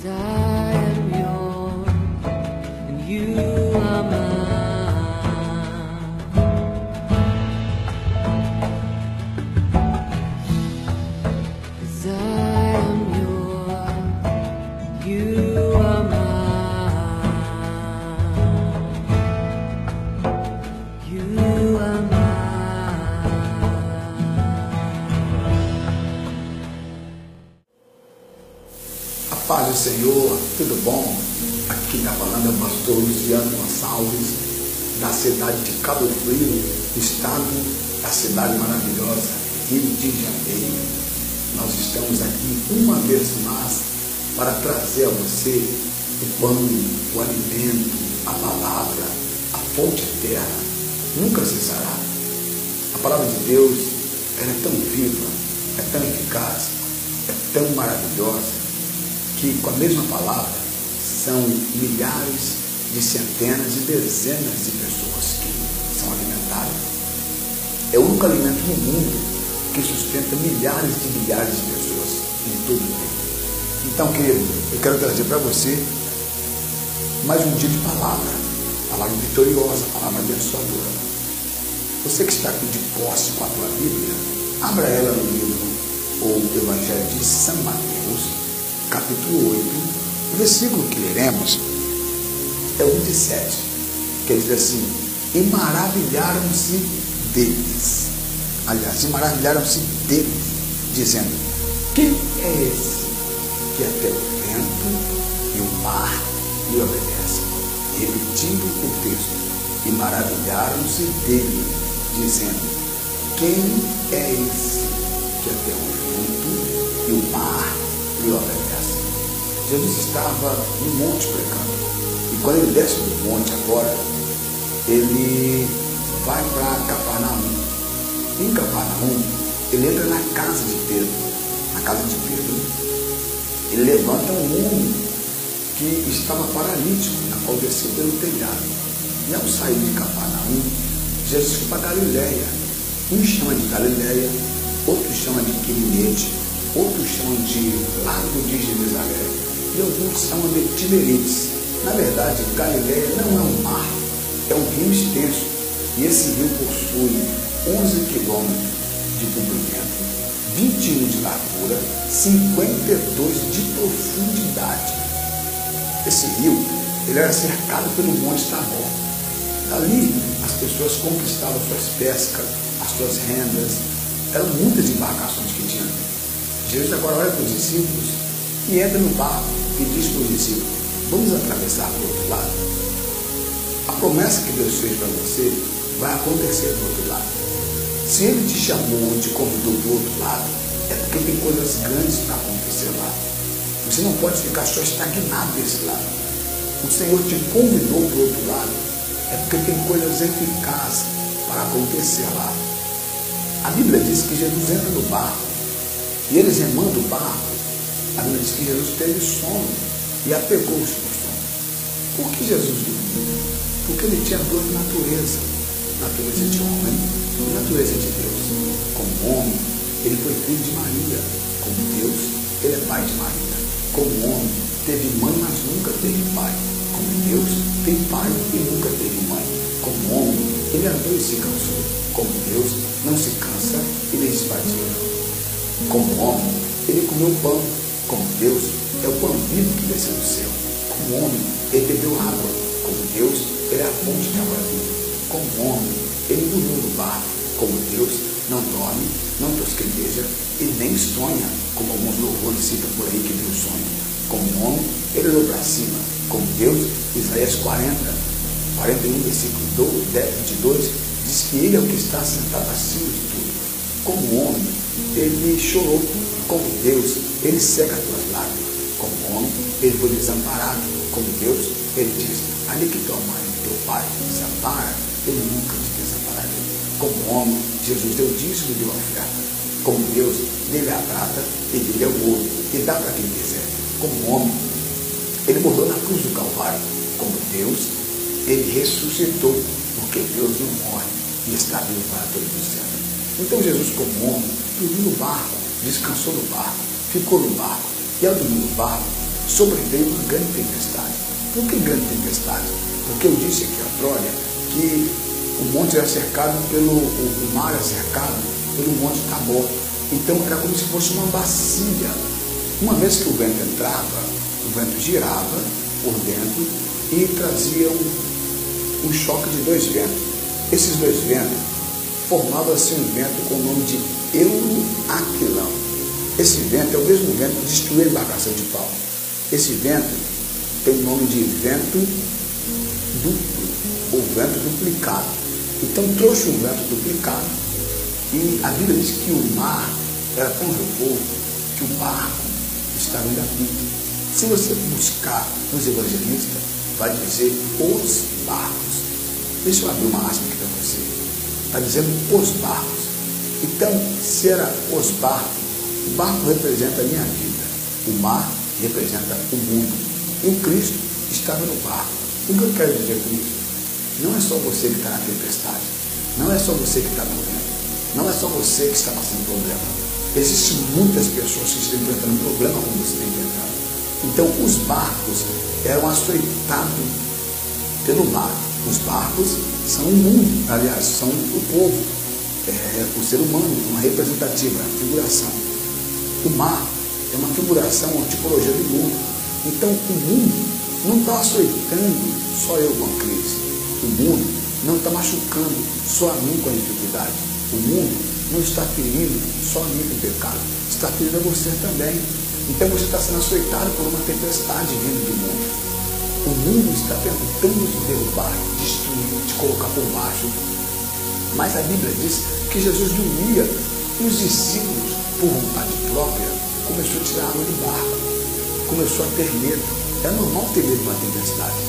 'Cause I am yours and you are mine. 'Cause I am yours, you are mine. You are mine. A paz do Senhor, tudo bom? Aqui está falando é o pastor Luciano Gonçalves, da cidade de Cabo Frio, estado da cidade maravilhosa, Rio de Janeiro. Nós estamos aqui uma vez mais para trazer a você o pão, o alimento, a palavra, a fonte eterna, nunca cessará. A palavra de Deus, ela é tão viva, é tão eficaz, é tão maravilhosa, que com a mesma palavra são milhares de centenas e dezenas de pessoas que são alimentadas. É o único alimento no mundo que sustenta milhares de milhares de pessoas em todo o tempo. Então, querido, eu quero trazer para você mais um dia de palavra vitoriosa, palavra abençoadora. Você que está aqui de posse com a tua Bíblia, abra ela no livro ou Evangelho de São Mateus, capítulo 8, o versículo que leremos é o 27, que diz assim: e maravilharam-se deles. Aliás, e maravilharam-se deles, dizendo: quem é esse que até o vento e o mar lhe obedecem? Repetindo o texto: e maravilharam-se dele, dizendo: quem é esse que até o vento e o mar lhe obedecem? Jesus estava no monte pregando, e quando ele desce do monte agora, ele vai para Cafarnaum. Em Cafarnaum, ele entra na casa de Pedro. Na casa de Pedro, ele levanta um homem que estava paralítico, na qual desceu pelo telhado. E ao sair de Cafarnaum, Jesus foi para Galileia. Um chama de Galileia, outro chama de Quirinete, outros chamam de Lago de Genezaré, e alguns chamam de Tiberíades. Na verdade, Galileia não é um mar, é um rio extenso, e esse rio possui 11 quilômetros de comprimento, 21 de largura, 52 de profundidade. Esse rio, ele era cercado pelo Monte Tabor. Dali, as pessoas conquistavam suas pescas, as suas rendas. Eram muitas embarcações que tinham. Jesus agora olha para os discípulos e entra no barco e diz para os discípulos: vamos atravessar para o outro lado. A promessa que Deus fez para você vai acontecer do outro lado. Se Ele te chamou ou te convidou para o outro lado, é porque tem coisas grandes para acontecer lá. Você não pode ficar só estagnado desse lado. O Senhor te convidou para o outro lado, é porque tem coisas eficazes para acontecer lá. A Bíblia diz que Jesus entra no barco, e eles remando o barco, a Bíblia diz que Jesus teve sono e apegou-se no sono. Por que Jesus dormiu? Porque ele tinha duas naturezas: natureza de homem e natureza de Deus. Como homem, ele foi filho de Maria. Como Deus, ele é pai de Maria. Como homem, teve mãe, mas nunca teve pai. Como Deus, tem pai e nunca teve mãe. Como homem, ele andou e se cansou. Como Deus, não se cansa e nem se fadiga. Como homem, ele comeu pão. Como Deus, é o pão vivo que desceu do céu. Como homem, ele bebeu água. Como Deus, ele é a fonte de água viva. Como homem, ele dormiu no barco. Como Deus, não dorme, não tosqueneja e nem sonha, como alguns louvores citam por aí que Deus sonha. Como homem, ele olhou para cima. Como Deus, Isaías 41, versículo 22, diz que ele é o que está sentado acima de tudo. Como homem, ele chorou. Como Deus, ele seca as tuas lágrimas. Como homem, ele foi desamparado. Como Deus, ele diz: ali que tua mãe e teu pai desampara, eu nunca te desampararei. Como homem, Jesus deu dízimo e deu oferta. Como Deus, dele é a prata e dele é o ouro, e dá para quem quiser. Como homem, ele morreu na cruz do Calvário. Como Deus, ele ressuscitou, porque Deus não morre e está vivo para todos os sempre. Então Jesus, como homem, dormiu no barco, descansou no barco, ficou no barco, e ao dormir no barco, sobreveio uma grande tempestade. Por que grande tempestade? Porque eu disse aqui a Trolha que o monte era cercado o mar era cercado pelo monte Tabor. Então era como se fosse uma bacia. Uma vez que o vento entrava, o vento girava por dentro e trazia um choque de dois ventos. Esses dois ventos formavam-se um vento com o nome de Euroaquilão. Esse vento é o mesmo vento que destruiu a embarcação de Paulo. Esse vento tem o nome de vento duplo, ou vento duplicado. Então trouxe um vento duplicado e a Bíblia diz que o mar era tão revolto que o barco estava em atrito. Se você buscar nos evangelistas, vai dizer os barcos. Deixa eu abrir uma aspa aqui para você. Está dizendo os barcos. Então, se era os barcos, o barco representa a minha vida, o mar representa o mundo. E o Cristo estava no barco. O que eu quero dizer com isso? Não é só você que está na tempestade. Não é só você que está morrendo. Não é só você que está passando problema. Existem muitas pessoas que estão enfrentando problema como você está enfrentando. Então, os barcos eram açoitados pelo mar. Os barcos são o mundo, aliás, são o povo, o ser humano, uma representativa, uma figuração. O mar é uma figuração, uma tipologia do mundo. Então, o mundo não está açoitando só eu com a crise. O mundo não está machucando só a mim com a dificuldade. O mundo não está ferindo só a mim com o pecado. Está ferindo a você também. Então você está sendo açoitado por uma tempestade vindo do mundo. O mundo está tentando te derrubar, destruir, te colocar por baixo. Mas a Bíblia diz que Jesus dormia e os discípulos, por vontade própria, começou a tirar água do barco. Começou a ter medo. É normal ter medo de uma tempestade.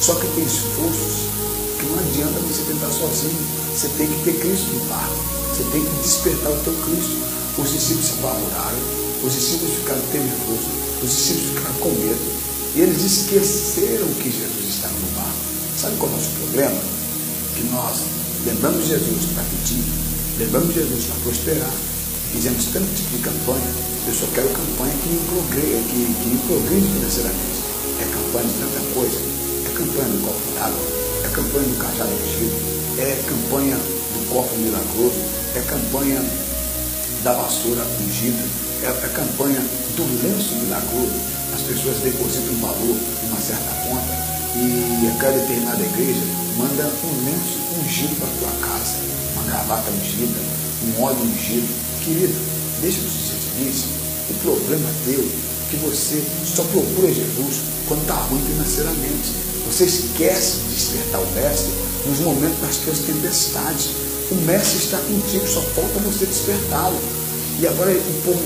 Só que tem esforços que não adianta você tentar sozinho. Você tem que ter Cristo no barco. Você tem que despertar o teu Cristo. Os discípulos se apavoraram. Os discípulos ficaram temerosos. Os discípulos ficaram com medo. E eles esqueceram que Jesus estava no barco. Sabe qual é o nosso problema? Que nós lembramos de Jesus para pedir, lembramos de Jesus para prosperar. Fizemos tanto tipo de campanha. Eu só quero campanha que me progride financeiramente. É campanha de tanta coisa. É campanha do copo d'água. É campanha do cajado ungido. É campanha do copo milagroso. É campanha da vassoura ungida. É a campanha do lenço milagroso. As pessoas depositam um valor em uma certa conta e aquela determinada igreja manda um lenço ungido para a tua casa, uma gravata ungida, um óleo ungido. Querido, deixa eu te dizer isso. O problema teu é que você só procura Jesus quando está ruim financeiramente. Você esquece de despertar o mestre nos momentos das tuas tempestades. O mestre está contigo, só falta você despertá-lo. E agora o povo,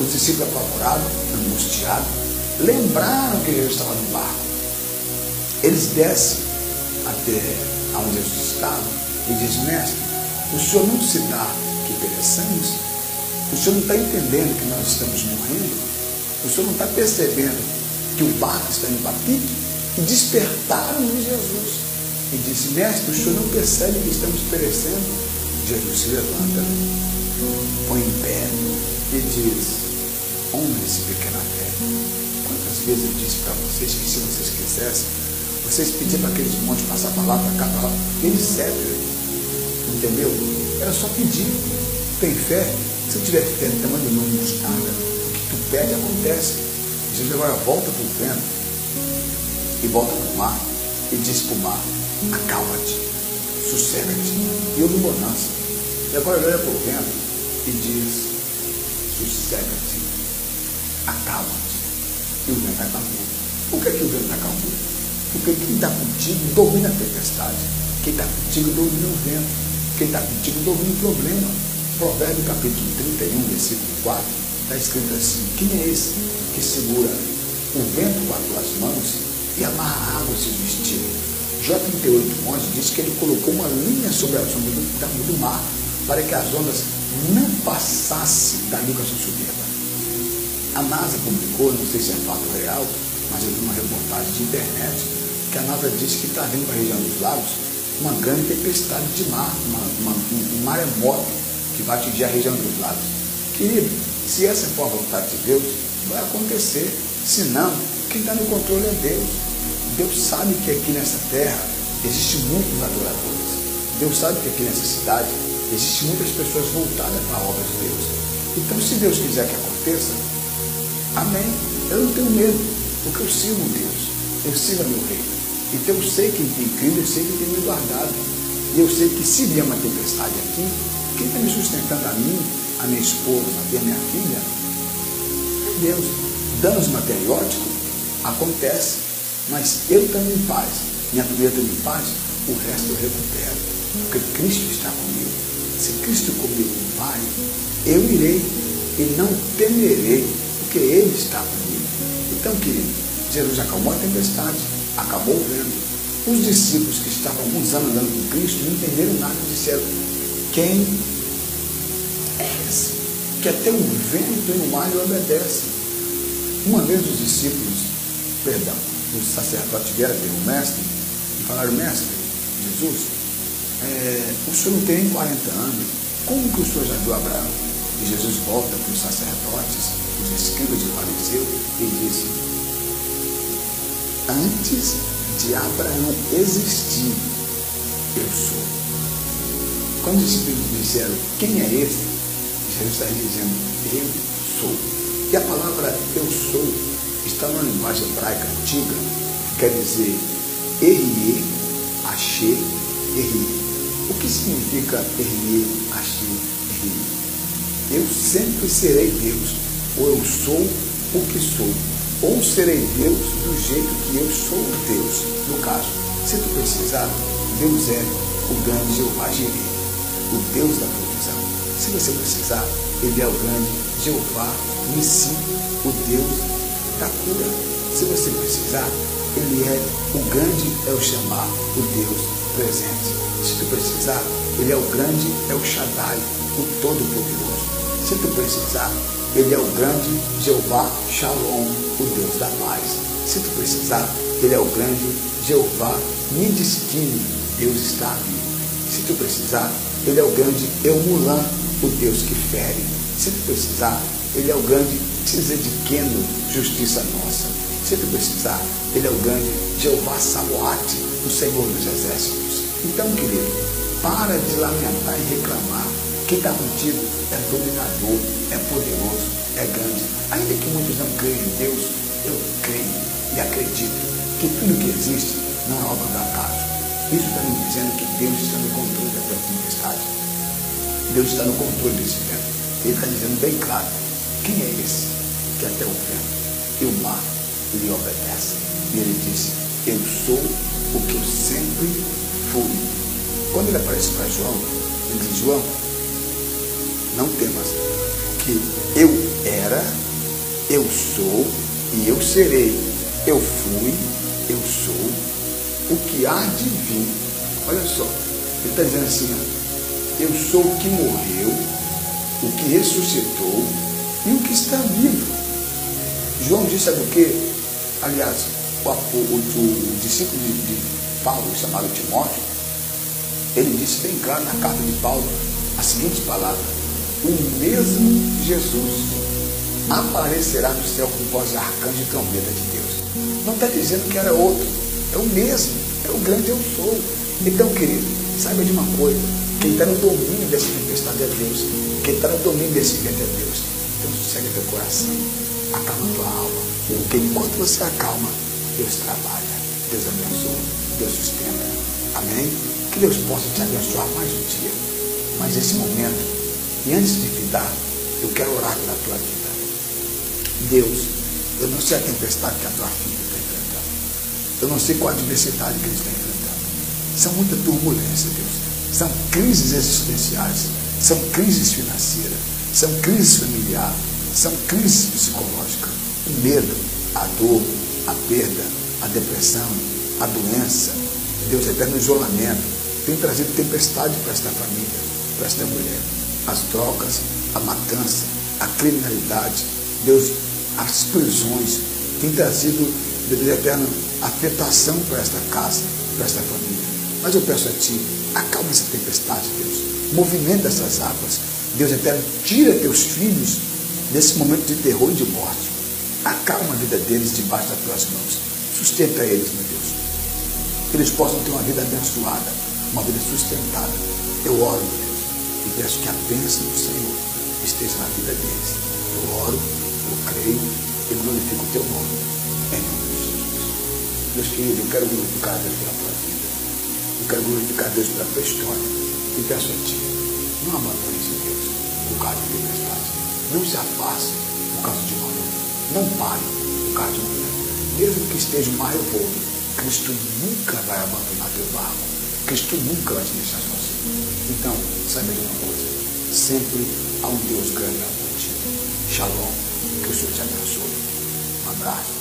os discípulos apavorados, angustiados, lembraram que Jesus estava no barco. Eles descem até onde Jesus estava e dizem: mestre, o senhor não se dá que pereçamos? O senhor não está entendendo que nós estamos morrendo? O senhor não está percebendo que o barco está indo para pique? E despertaram de Jesus e disse: mestre, o senhor não percebe que estamos perecendo? Jesus se levanta, põe em pé e diz: homens de pequena fé, quantas vezes eu disse para vocês que se vocês quisessem, vocês pediam para aqueles montes passar para lá, para cá, para lá, eles servem, entendeu? Era só pedir. Tem fé? Se tiver fé no tamanho do mundo de mostarda, o que tu pede acontece. Jesus agora volta para o vento e volta para o mar e diz para o mar: acalma-te, sossega-te, e houve bonança. E agora ele olha para o vento e diz: sossega-te, acalma-te, e o vento vai para a. Por que o vento está calmo? Porque quem está contigo domina a tempestade. Quem está contigo domina o vento. Quem está contigo domina o problema. Provérbio capítulo 31, versículo 4, está escrito assim: quem é esse que segura o vento com as duas mãos e amarra a água em seus vestidos? Jó 38:11 diz que ele colocou uma linha sobre as ondas do mar para que as ondas não passassem dali com a sua soberba. A NASA publicou, não sei se é fato real, mas eu vi uma reportagem de internet que a NASA disse que está vindo para a região dos lagos uma grande tempestade de mar, um maremoto que vai atingir a região dos lagos. Querido, se essa for a vontade de Deus, vai acontecer. Se não, Quem está no controle é Deus. Deus sabe que aqui nessa terra existem muitos adoradores. Deus sabe que aqui nessa cidade existem muitas pessoas voltadas para a obra de Deus. Então, se Deus quiser que aconteça, amém. Eu não tenho medo, porque eu sigo Deus. Eu sigo meu rei. Então, eu sei quem tem crido, eu sei quem tem me guardado. E eu sei que se vier uma tempestade aqui, quem está me sustentando a mim, a minha esposa e a minha filha, é Deus. Danos materióticos acontece, mas Ele também faz. Minha família também faz, o resto eu recupero. Porque Cristo está comigo. Se Cristo comigo vai, eu irei e não temerei, porque Ele está comigo. Então, querido, Jesus acalmou a tempestade, acabou o vento. Os discípulos que estavam alguns anos andando com Cristo não entenderam nada, disseram: quem é esse que até o vento e o mar lhe obedecem? Uma vez os discípulos, os sacerdotes vieram ter o mestre e falaram: mestre, Jesus, o senhor não tem nem 40 anos, como que o senhor já viu Abraão? E Jesus volta para os sacerdotes, os escribas de fariseu, e disse: antes de Abraão existir, eu sou. Quando os discípulos disseram: quem é esse? Jesus está dizendo: eu sou. E a palavra eu sou está numa linguagem hebraica antiga, que quer dizer Erie, Achê, Erie. O que significa Erie, Achê, Erie? Eu sempre serei Deus, ou eu sou o que sou, ou serei Deus do jeito que eu sou Deus. No caso, se tu precisar, Deus é o grande Jeová Jireh, o Deus da provisão. Se você precisar, Ele é o grande Jeová Nissi, o Deus da cura. Se você precisar, Ele é o grande El Shammah, o Deus presente. Se tu precisar, Ele é o grande El Shaddai, o Todo-Poderoso. Se tu precisar, Ele é o grande Jeová Shalom, o Deus da paz. Se tu precisar, Ele é o grande Jeová Nidiskini, Deus está ali. Se tu precisar, Ele é o grande Emulan, o Deus que fere. Se tu precisar, Ele é o grande Tzedekeno, justiça nossa. Se tu precisar, Ele é o grande Jeová Sabaoth, o Senhor dos exércitos. Então, querido, para de lamentar e reclamar. Quem está contigo é dominador, é poderoso, é grande. Ainda que muitos não creiam em Deus, eu creio e acredito que tudo que existe não é obra do acaso. Isso está me dizendo que Deus está no controle da tua tempestade. Deus está no controle desse vento. Ele está dizendo bem claro: quem é esse que até o vento e o mar lhe obedecem? E ele disse: eu sou o que eu sempre fui. Quando ele aparece para João, ele diz: João, não temas, que eu era, eu sou e eu serei. Eu fui, eu sou, o que há de vir. Olha só, ele está dizendo assim: eu sou o que morreu, o que ressuscitou e o que está vivo. João disse: sabe o que? Aliás, o discípulo de Paulo, chamado Timóteo, ele disse bem claro na carta de Paulo a seguinte palavra: o mesmo Jesus aparecerá no céu com voz de arcanjo e trombeta de Deus. Não está dizendo que era outro, é o mesmo, é o grande eu sou. Então, querido, saiba de uma coisa: quem está no domínio dessa tempestade é Deus, quem está no domínio desse vento é Deus. Então, sossega teu coração, acalma tua alma, porque enquanto você acalma, Deus trabalha, Deus abençoa, Deus sustenta. Amém? Que Deus possa te abençoar mais um dia, mais esse momento. E antes de findar, eu quero orar pela tua vida. Deus, eu não sei a tempestade que a tua filha está enfrentando. Eu não sei qual a adversidade que ele está enfrentando. São muita turbulência, Deus. São crises existenciais, são crises financeiras, são crises familiares, são crises psicológicas. O medo, a dor, a perda, a depressão, a doença, Deus eterno isolamento, tem trazido tempestade para esta família, para esta mulher. As drogas, a matança, a criminalidade, Deus, as prisões, tem trazido, Deus eterno, afetação para esta casa, para esta família. Mas eu peço a Ti, acalma essa tempestade, Deus. Movimenta essas águas. Deus eterno, tira teus filhos desse momento de terror e de morte. Acalma a vida deles debaixo das tuas mãos. Sustenta eles, meu Deus. Que eles possam ter uma vida abençoada, uma vida sustentada. Eu oro, meu Deus, e peço que a bênção do Senhor esteja na vida deles. Eu oro, eu creio e glorifico o teu nome. Em nome de Jesus. Deus querido, eu quero glorificar a Deus pela tua vida. Eu quero glorificar a Deus pela tua história. E peço a ti, não abandone esse Deus por causa de tempestade. Não se afaste por causa de uma luta. Não pare por causa de uma luta. Mesmo que esteja um mar revolto, Cristo nunca vai abandonar teu barco. Cristo nunca vai te deixar sozinho. Então, saiba de uma coisa. Sempre há um Deus grande na contigo. Shalom. Que o Senhor te abençoe. Um abraço.